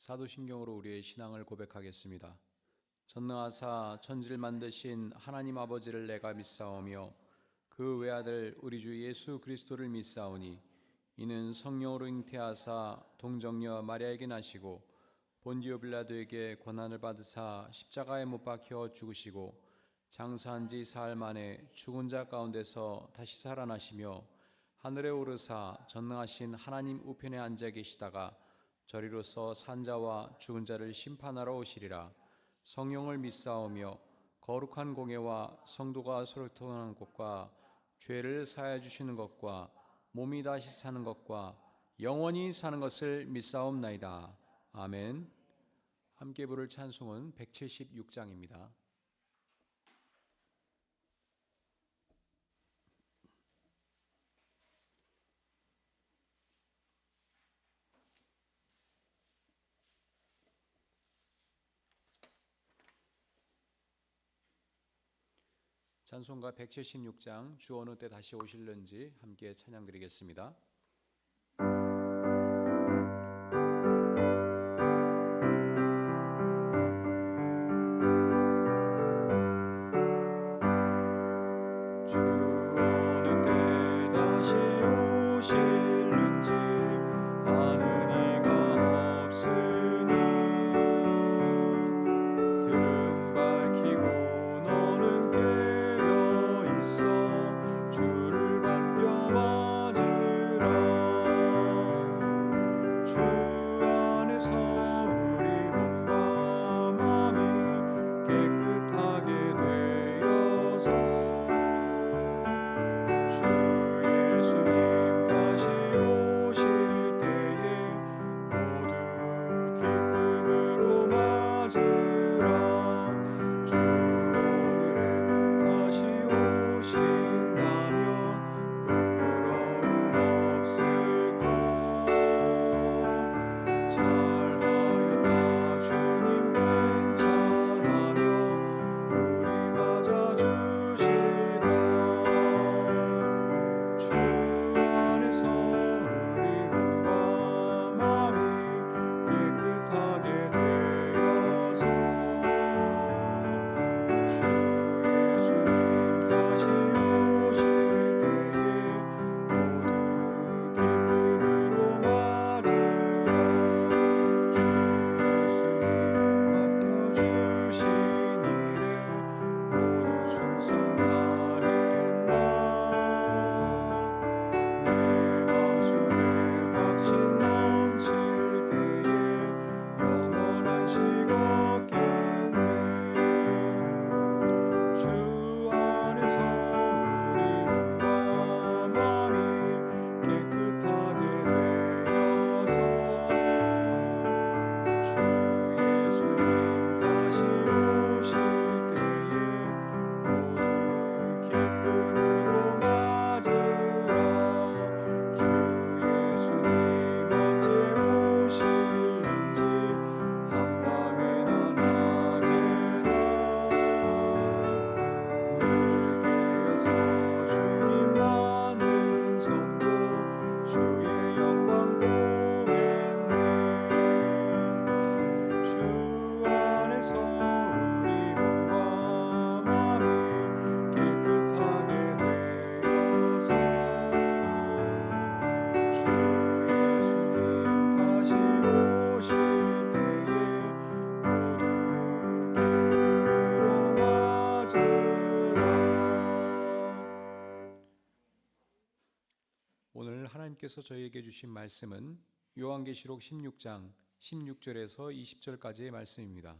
사도신경으로 우리의 신앙을 고백하겠습니다. 전능하사 천지를 만드신 하나님 아버지를 내가 믿사오며 그 외아들 우리 주 예수 그리스도를 믿사오니 이는 성령으로 잉태하사 동정녀 마리아에게 나시고 본디오 빌라도에게 고난을 받으사 십자가에 못 박혀 죽으시고 장사한 지 사흘 만에 죽은 자 가운데서 다시 살아나시며 하늘에 오르사 전능하신 하나님 우편에 앉아 계시다가 저리로서 산자와 죽은 자를 심판하러 오시리라. 성령을 믿사오며 거룩한 공예와 성도가 소통하는 것과 죄를 사하여 주시는 것과 몸이 다시 사는 것과 영원히 사는 것을 믿사옵나이다. 아멘. 함께 부를 찬송은 176장입니다. 찬송가 176장 주 어느 때 다시 오실는지 함께 찬양드리겠습니다. 오늘 하나님께서 저희에게 주신 말씀은 요한계시록 16장 16절에서 20절까지의 말씀입니다.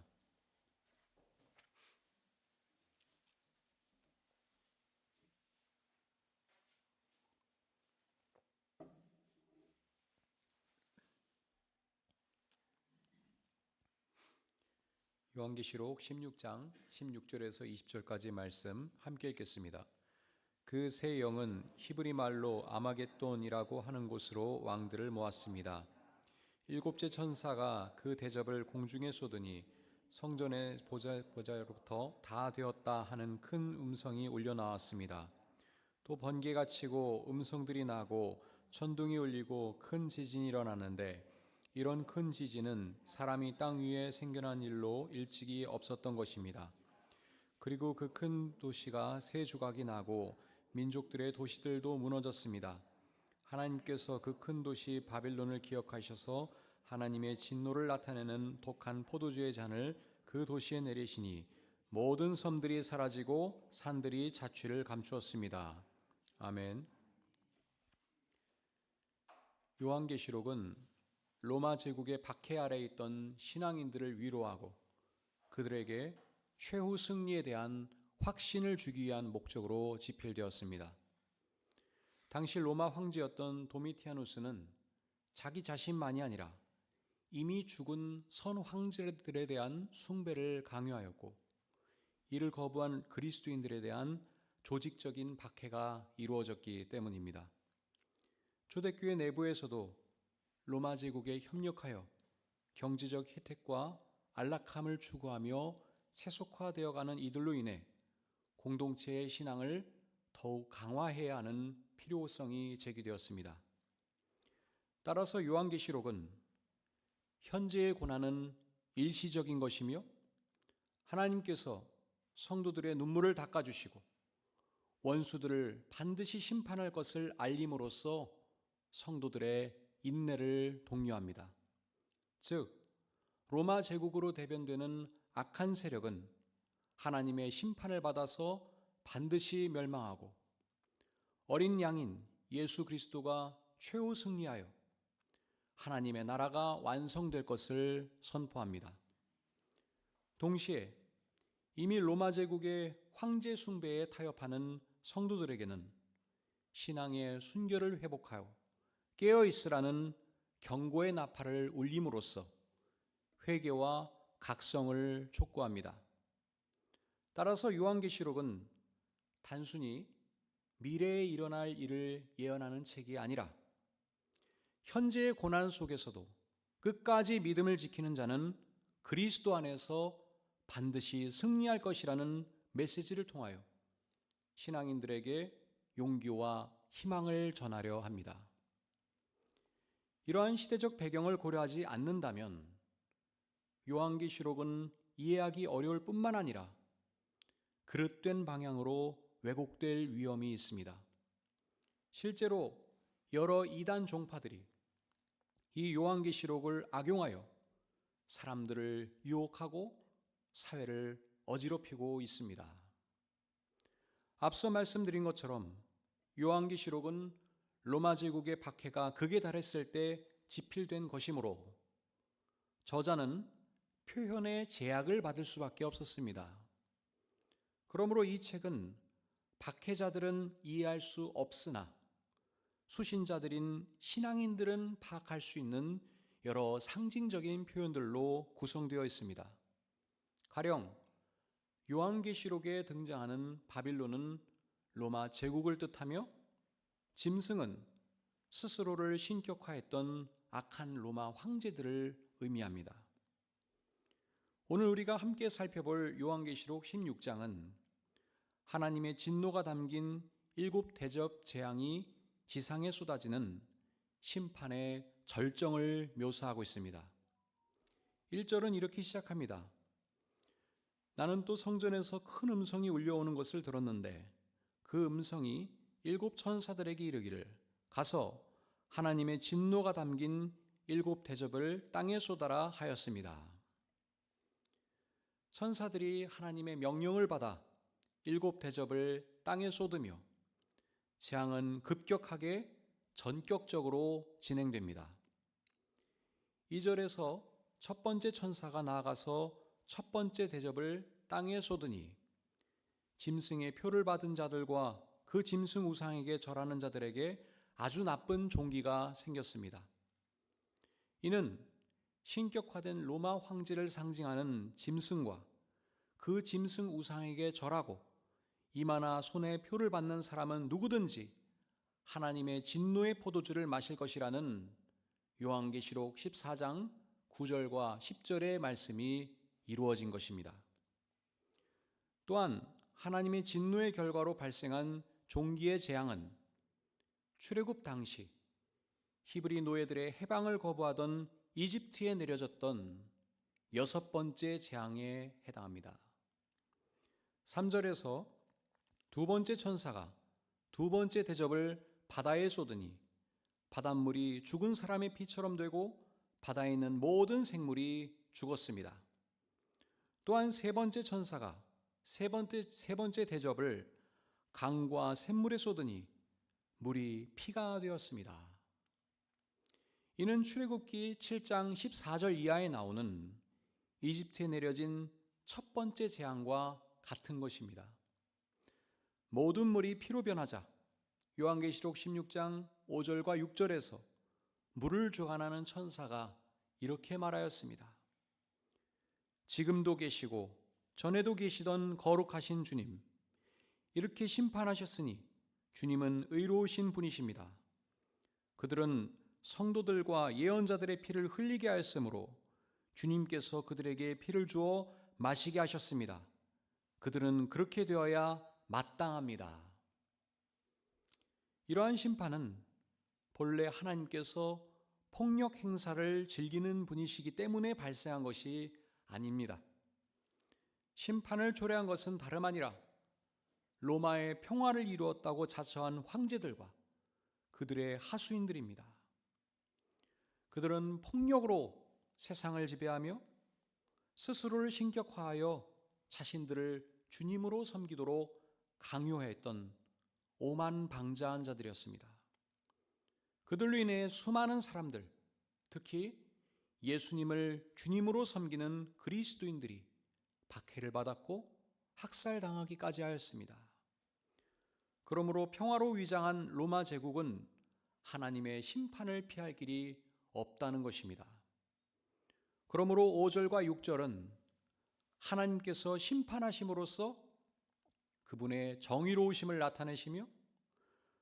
요한계시록 16장 16절에서 20절까지 말씀 함께 읽겠습니다. 그 새 영은 히브리 말로 아마겟돈이라고 하는 곳으로 왕들을 모았습니다. 일곱째 천사가 그 대접을 공중에 쏟으니 성전의 보좌로부터 다 되었다 하는 큰 음성이 울려 나왔습니다. 또 번개가 치고 음성들이 나고 천둥이 울리고 큰 지진이 일어나는데 이런 큰 지진은 사람이 땅 위에 생겨난 일로 일찍이 없었던 것입니다. 그리고 그 큰 도시가 세 조각이 나고 민족들의 도시들도 무너졌습니다. 하나님께서 그 큰 도시 바빌론을 기억하셔서 하나님의 진노를 나타내는 독한 포도주의 잔을 그 도시에 내리시니 모든 섬들이 사라지고 산들이 자취를 감추었습니다. 아멘. 요한계시록은 로마 제국의 박해 아래에 있던 신앙인들을 위로하고 그들에게 최후 승리에 대한 확신을 주기 위한 목적으로 집필되었습니다. 당시 로마 황제였던 도미티아누스는 자기 자신만이 아니라 이미 죽은 선 황제들에 대한 숭배를 강요하였고 이를 거부한 그리스도인들에 대한 조직적인 박해가 이루어졌기 때문입니다. 초대교회 내부에서도 로마 제국에 협력하여 경제적 혜택과 안락함을 추구하며 세속화되어가는 이들로 인해 공동체의 신앙을 더욱 강화해야 하는 필요성이 제기되었습니다. 따라서 요한계시록은 현재의 고난은 일시적인 것이며 하나님께서 성도들의 눈물을 닦아주시고 원수들을 반드시 심판할 것을 알림으로써 성도들의 인내를 독려합니다. 즉 로마 제국으로 대변되는 악한 세력은 하나님의 심판을 받아서 반드시 멸망하고 어린 양인 예수 그리스도가 최후 승리하여 하나님의 나라가 완성될 것을 선포합니다. 동시에 이미 로마 제국의 황제 숭배에 타협하는 성도들에게는 신앙의 순결을 회복하여 깨어있으라는 경고의 나팔을 울림으로써 회개와 각성을 촉구합니다. 따라서 요한계시록은 단순히 미래에 일어날 일을 예언하는 책이 아니라 현재의 고난 속에서도 끝까지 믿음을 지키는 자는 그리스도 안에서 반드시 승리할 것이라는 메시지를 통하여 신앙인들에게 용기와 희망을 전하려 합니다. 이러한 시대적 배경을 고려하지 않는다면 요한계시록은 이해하기 어려울 뿐만 아니라 그릇된 방향으로 왜곡될 위험이 있습니다. 실제로 여러 이단 종파들이 이 요한계시록을 악용하여 사람들을 유혹하고 사회를 어지럽히고 있습니다. 앞서 말씀드린 것처럼 요한계시록은 로마 제국의 박해가 극에 달했을 때 집필된 것이므로 저자는 표현의 제약을 받을 수밖에 없었습니다. 그러므로 이 책은 박해자들은 이해할 수 없으나 수신자들인 신앙인들은 파악할 수 있는 여러 상징적인 표현들로 구성되어 있습니다. 가령 요한계시록에 등장하는 바빌론은 로마 제국을 뜻하며 짐승은 스스로를 신격화했던 악한 로마 황제들을 의미합니다. 오늘 우리가 함께 살펴볼 요한계시록 16장은 하나님의 진노가 담긴 7 대접 재앙이 지상에 쏟아지는 심판의 절정을 묘사하고 있습니다. 1절은 이렇게 시작합니다. 나는 또 성전에서 큰 음성이 울려오는 것을 들었는데 그 음성이 7 천사들에게 이르기를 가서 하나님의 진노가 담긴 7 대접을 땅에 쏟아라 하였습니다. 천사들이 하나님의 명령을 받아 7 대접을 땅에 쏟으며 재앙은 급격하게 전격적으로 진행됩니다. 2절에서 첫 번째 천사가 나아가서 첫 번째 대접을 땅에 쏟으니 짐승의 표를 받은 자들과 그 짐승 우상에게 절하는 자들에게 아주 나쁜 종기가 생겼습니다. 이는 신격화된 로마 황제를 상징하는 짐승과 그 짐승 우상에게 절하고 이마나 손에 표를 받는 사람은 누구든지 하나님의 진노의 포도주를 마실 것이라는 요한계시록 14장 9절과 10절의 말씀이 이루어진 것입니다. 또한 하나님의 진노의 결과로 발생한 종기의 재앙은 출애굽 당시 히브리 노예들의 해방을 거부하던 이집트에 내려졌던 6번째 재앙에 해당합니다. 3절에서 두 번째 천사가 두 번째 대접을 바다에 쏟으니 바닷물이 죽은 사람의 피처럼 되고 바다에 있는 모든 생물이 죽었습니다. 또한 세 번째 천사가 세 번째 대접을 강과 샘물에 쏟으니 물이 피가 되었습니다. 이는 출애굽기 7장 14절 이하에 나오는 이집트에 내려진 첫 번째 재앙과 같은 것입니다. 모든 물이 피로 변하자 요한계시록 16장 5절과 6절에서 물을 주관하는 천사가 이렇게 말하였습니다. 지금도 계시고 전에도 계시던 거룩하신 주님, 이렇게 심판하셨으니 주님은 의로우신 분이십니다. 그들은 성도들과 예언자들의 피를 흘리게 하였으므로 주님께서 그들에게 피를 주어 마시게 하셨습니다. 그들은 그렇게 되어야 마땅합니다. 이러한 심판은 본래 하나님께서 폭력 행사를 즐기는 분이시기 때문에 발생한 것이 아닙니다. 심판을 초래한 것은 다름 아니라 로마의 평화를 이루었다고 자처한 황제들과 그들의 하수인들입니다. 그들은 폭력으로 세상을 지배하며 스스로를 신격화하여 자신들을 주님으로 섬기도록 강요했던 오만방자한 자들이었습니다. 그들로 인해 수많은 사람들, 특히 예수님을 주님으로 섬기는 그리스도인들이 박해를 받았고 학살당하기까지 하였습니다. 그러므로 평화로 위장한 로마 제국은 하나님의 심판을 피할 길이 없다는 것입니다. 그러므로 5절과 6절은 하나님께서 심판하심으로써 그분의 정의로우심을 나타내시며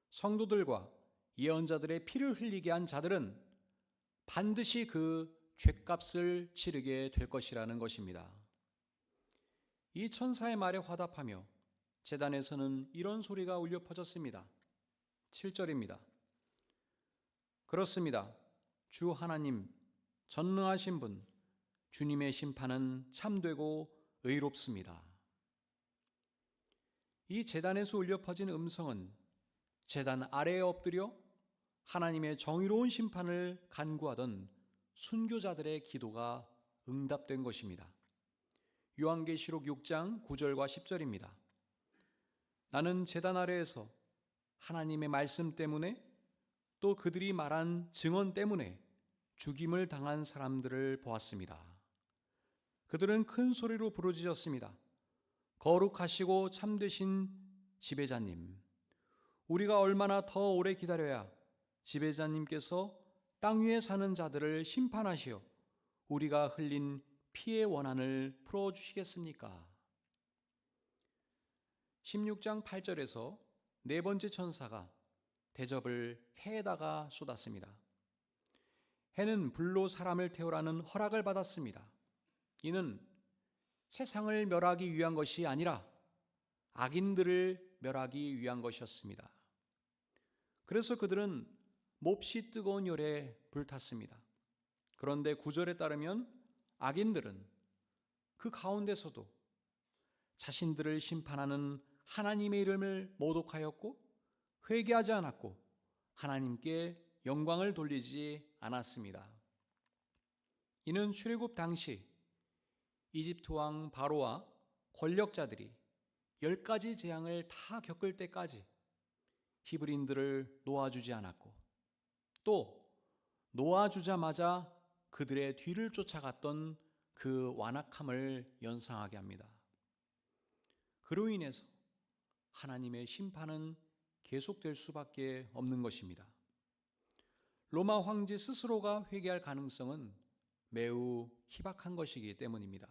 성도들과 예언자들의 피를 흘리게 한 자들은 반드시 그 죗값을 치르게 될 것이라는 것입니다. 이 천사의 말에 화답하며 제단에서는 이런 소리가 울려 퍼졌습니다. 7절입니다. 그렇습니다. 주 하나님, 전능하신 분, 주님의 심판은 참되고 의롭습니다. 이 제단에서 울려 퍼진 음성은 제단 아래에 엎드려 하나님의 정의로운 심판을 간구하던 순교자들의 기도가 응답된 것입니다. 요한계시록 6장 9절과 10절입니다. 나는 제단 아래에서 하나님의 말씀 때문에 또 그들이 말한 증언 때문에 죽임을 당한 사람들을 보았습니다. 그들은 큰 소리로 부르짖었습니다. 거룩하시고 참되신 지배자님, 우리가 얼마나 더 오래 기다려야 지배자님께서 땅 위에 사는 자들을 심판하시어 우리가 흘린 피의 원한을 풀어주시겠습니까? 16장 8절에서 네 번째 천사가 대접을 해에다가 쏟았습니다. 해는 불로 사람을 태우라는 허락을 받았습니다. 이는 세상을 멸하기 위한 것이 아니라 악인들을 멸하기 위한 것이었습니다. 그래서 그들은 몹시 뜨거운 열에 불탔습니다. 그런데 9절에 따르면 악인들은 그 가운데서도 자신들을 심판하는 하나님의 이름을 모독하였고 회개하지 않았고 하나님께 영광을 돌리지 않았습니다. 이는 출애굽 당시 이집트 왕 바로와 권력자들이 10가지 재앙을 다 겪을 때까지 히브리인들을 놓아주지 않았고 또 놓아주자마자 그들의 뒤를 쫓아갔던 그 완악함을 연상하게 합니다. 그로 인해서 하나님의 심판은 계속될 수밖에 없는 것입니다. 로마 황제 스스로가 회개할 가능성은 매우 희박한 것이기 때문입니다.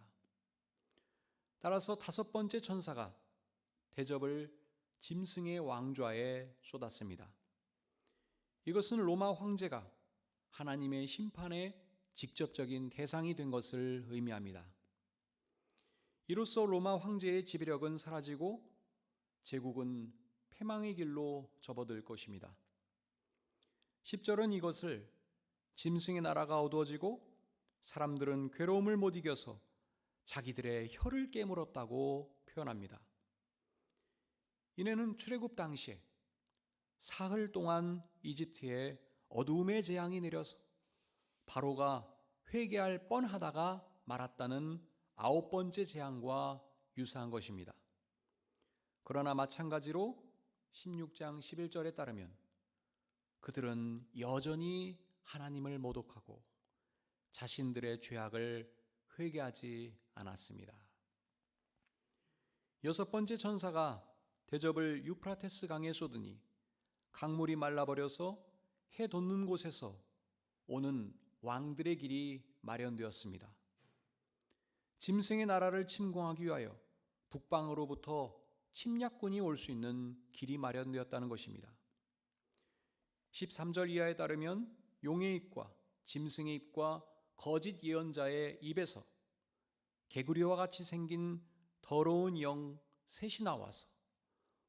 따라서 다섯 번째 천사가 대접을 짐승의 왕좌에 쏟았습니다. 이것은 로마 황제가 하나님의 심판의 직접적인 대상이 된 것을 의미합니다. 이로써 로마 황제의 지배력은 사라지고 제국은 패망의 길로 접어들 것입니다. 10절은 이것을 짐승의 나라가 어두워지고 사람들은 괴로움을 못 이겨서 자기들의 혀를 깨물었다고 표현합니다. 이내는 출애굽 당시에 사흘 동안 이집트에 어두움의 재앙이 내려서 바로가 회개할 뻔하다가 말았다는 9번째 재앙과 유사한 것입니다. 그러나 마찬가지로 16장 11절에 따르면 그들은 여전히 하나님을 모독하고 자신들의 죄악을 회개하지 않았습니다. 여섯 번째 천사가 대접을 유프라테스 강에 쏟으니 강물이 말라버려서 해 돋는 곳에서 오는 왕들의 길이 마련되었습니다. 짐승의 나라를 침공하기 위하여 북방으로부터 침략군이 올 수 있는 길이 마련되었다는 것입니다. 13절 이하에 따르면 용의 입과 짐승의 입과 거짓 예언자의 입에서 개구리와 같이 생긴 더러운 영 셋이 나와서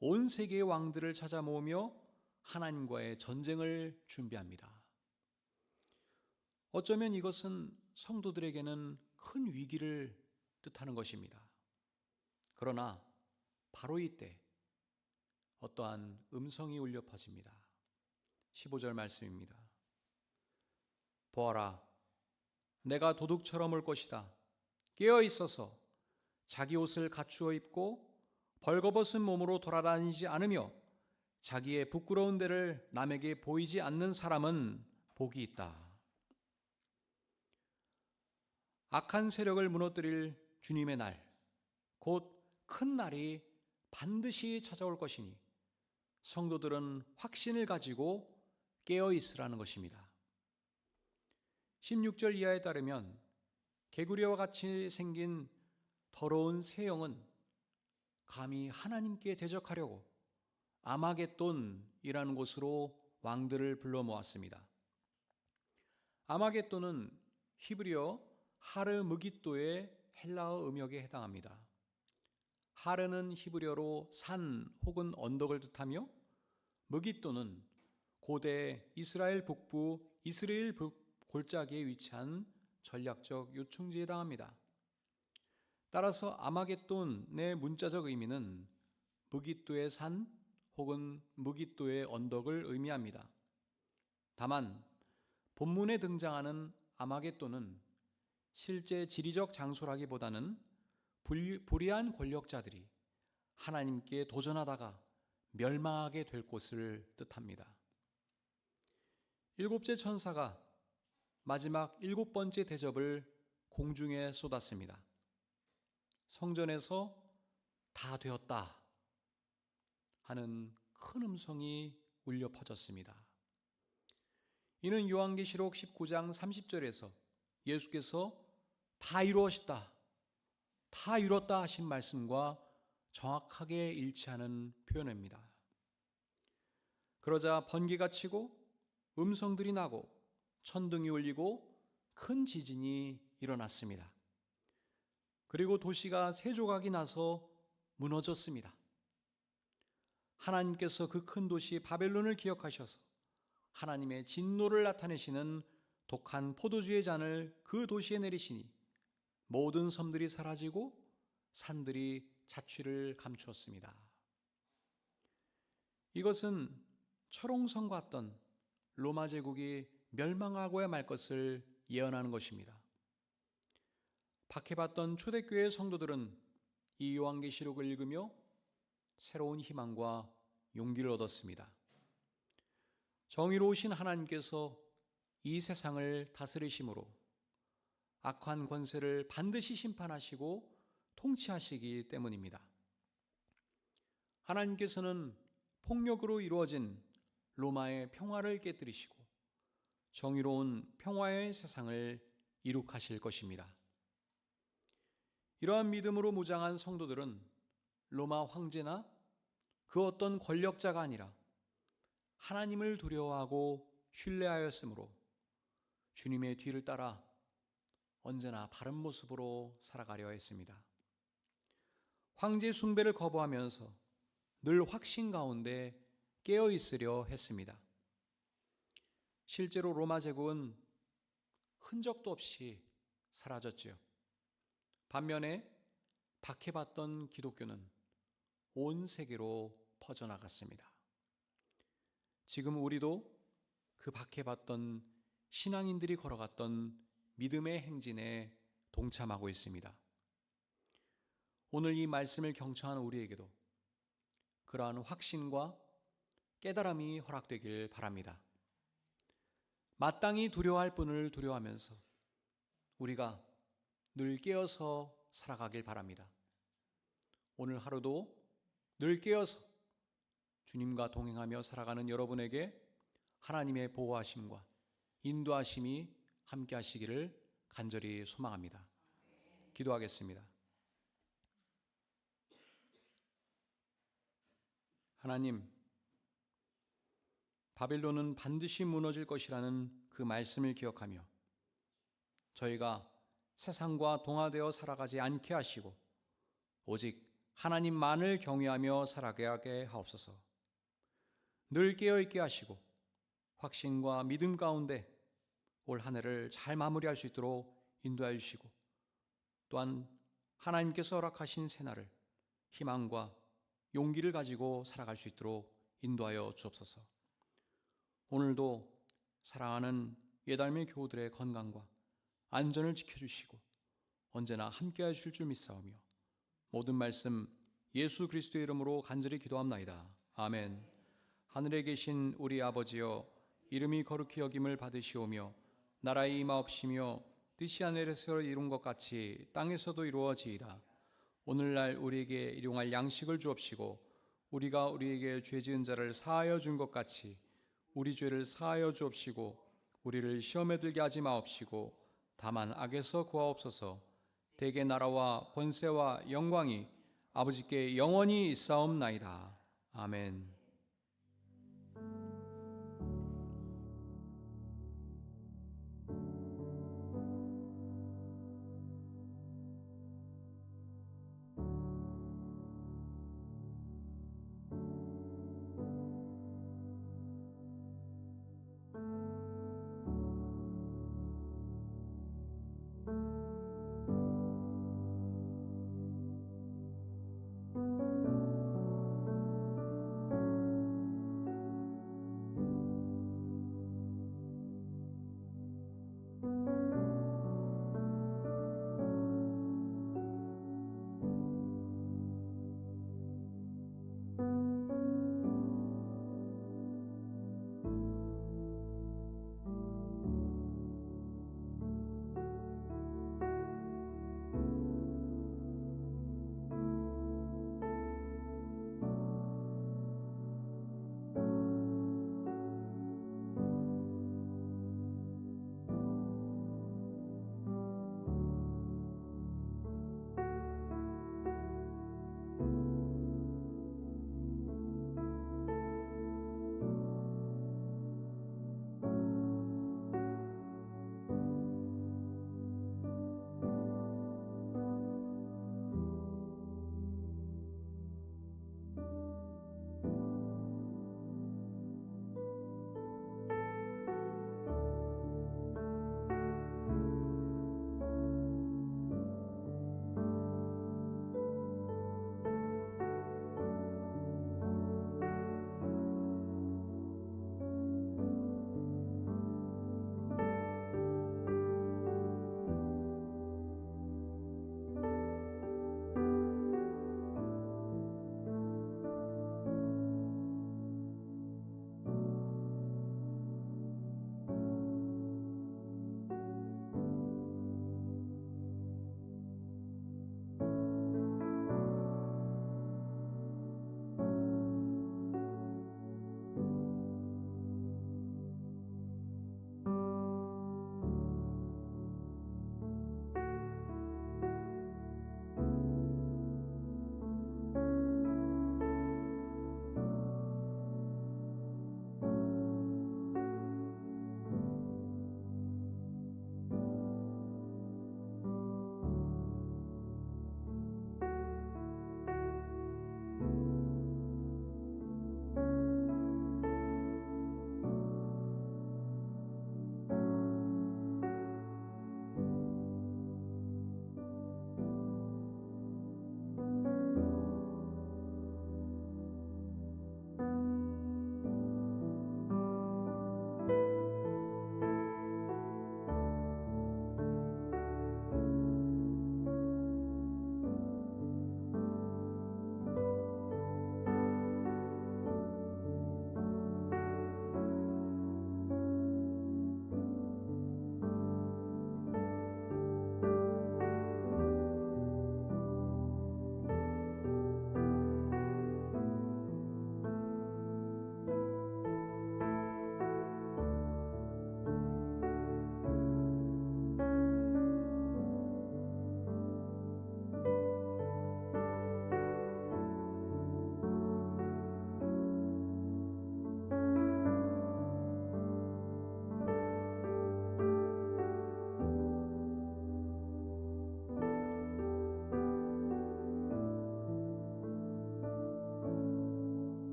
온 세계의 왕들을 찾아 모으며 하나님과의 전쟁을 준비합니다. 어쩌면 이것은 성도들에게는 큰 위기를 뜻하는 것입니다. 그러나 바로 이때 어떠한 음성이 울려 퍼집니다. 15절 말씀입니다. 보아라, 내가 도둑처럼 올 것이다. 깨어 있어서 자기 옷을 갖추어 입고 벌거벗은 몸으로 돌아다니지 않으며 자기의 부끄러운 데를 남에게 보이지 않는 사람은 복이 있다. 악한 세력을 무너뜨릴 주님의 날, 곧 큰 날이 반드시 찾아올 것이니 성도들은 확신을 가지고 깨어 있으라는 것입니다. 16절 이하에 따르면 개구리와 같이 생긴 더러운 새 영은 감히 하나님께 대적하려고 아마겟돈이라는 곳으로 왕들을 불러 모았습니다. 아마겟돈은 히브리어 하르 무깃도의 헬라어 음역에 해당합니다. 하르는 히브리어로 산 혹은 언덕을 뜻하며 무깃도는 고대 이스라엘 북부 이스라엘 골짜기에 위치한 전략적 요충지에 해당합니다. 따라서 아마겟돈의 문자적 의미는 무깃도의 산 혹은 무깃도의 언덕을 의미합니다. 다만 본문에 등장하는 아마겟돈은 실제 지리적 장소라기보다는 불의한 권력자들이 하나님께 도전하다가 멸망하게 될 곳을 뜻합니다. 일곱째 천사가 마지막 7번째 대접을 공중에 쏟았습니다. 성전에서 다 되었다 하는 큰 음성이 울려 퍼졌습니다. 이는 요한계시록 19장 30절에서 예수께서 다 이루어졌다, 다 이뤘다 하신 말씀과 정확하게 일치하는 표현입니다. 그러자 번개가 치고 음성들이 나고 천둥이 울리고 큰 지진이 일어났습니다. 그리고 도시가 세 조각이 나서 무너졌습니다. 하나님께서 그 큰 도시 바벨론을 기억하셔서 하나님의 진노를 나타내시는 독한 포도주의 잔을 그 도시에 내리시니 모든 섬들이 사라지고 산들이 자취를 감추었습니다. 이것은 철옹성 같던 로마 제국이 멸망하고야 말 것을 예언하는 것입니다. 박해받던 초대교회 성도들은 이 요한계시록을 읽으며 새로운 희망과 용기를 얻었습니다. 정의로우신 하나님께서 이 세상을 다스리심으로 악한 권세를 반드시 심판하시고 통치하시기 때문입니다. 하나님께서는 폭력으로 이루어진 로마의 평화를 깨뜨리시고 정의로운 평화의 세상을 이룩하실 것입니다. 이러한 믿음으로 무장한 성도들은 로마 황제나 그 어떤 권력자가 아니라 하나님을 두려워하고 신뢰하였으므로 주님의 뒤를 따라 언제나 바른 모습으로 살아가려 했습니다. 황제 숭배를 거부하면서 늘 확신 가운데 깨어 있으려 했습니다. 실제로 로마 제국은 흔적도 없이 사라졌지요. 반면에 박해받던 기독교는 온 세계로 퍼져나갔습니다. 지금 우리도 그 박해받던 신앙인들이 걸어갔던 믿음의 행진에 동참하고 있습니다. 오늘 이 말씀을 경청하는 우리에게도 그러한 확신과 깨달음이 허락되길 바랍니다. 마땅히 두려워할 분을 두려워하면서 우리가 늘 깨어서 살아가길 바랍니다. 오늘 하루도 늘 깨어서 주님과 동행하며 살아가는 여러분에게 하나님의 보호하심과 인도하심이 함께 하시기를 간절히 소망합니다. 기도하겠습니다. 하나님, 바벨론은 반드시 무너질 것이라는 그 말씀을 기억하며 저희가 세상과 동화되어 살아가지 않게 하시고 오직 하나님만을 경외하며 살아가게 하옵소서. 늘 깨어있게 하시고 확신과 믿음 가운데 올 한 해를 잘 마무리할 수 있도록 인도하여 주시고 또한 하나님께서 허락하신 새날을 희망과 용기를 가지고 살아갈 수 있도록 인도하여 주옵소서. 오늘도 사랑하는 예달매 교우들의 건강과 안전을 지켜주시고 언제나 함께해 주실 줄 믿사오며 모든 말씀 예수 그리스도의 이름으로 간절히 기도합나이다. 아멘. 하늘에 계신 우리 아버지여, 이름이 거룩히 여김을 받으시오며 나라의 임하옵시며 뜻이 하늘에서 이룬 것 같이 땅에서도 이루어지이다. 오늘날 우리에게 일용할 양식을 주옵시고 우리가 우리에게 죄 지은 자를 사하여 준 것 같이 우리 죄를 사하여 주옵시고 우리를 시험에 들게 하지 마옵시고 다만 악에서 구하옵소서. 대개 나라와 권세와 영광이 아버지께 영원히 있사옵나이다. 아멘.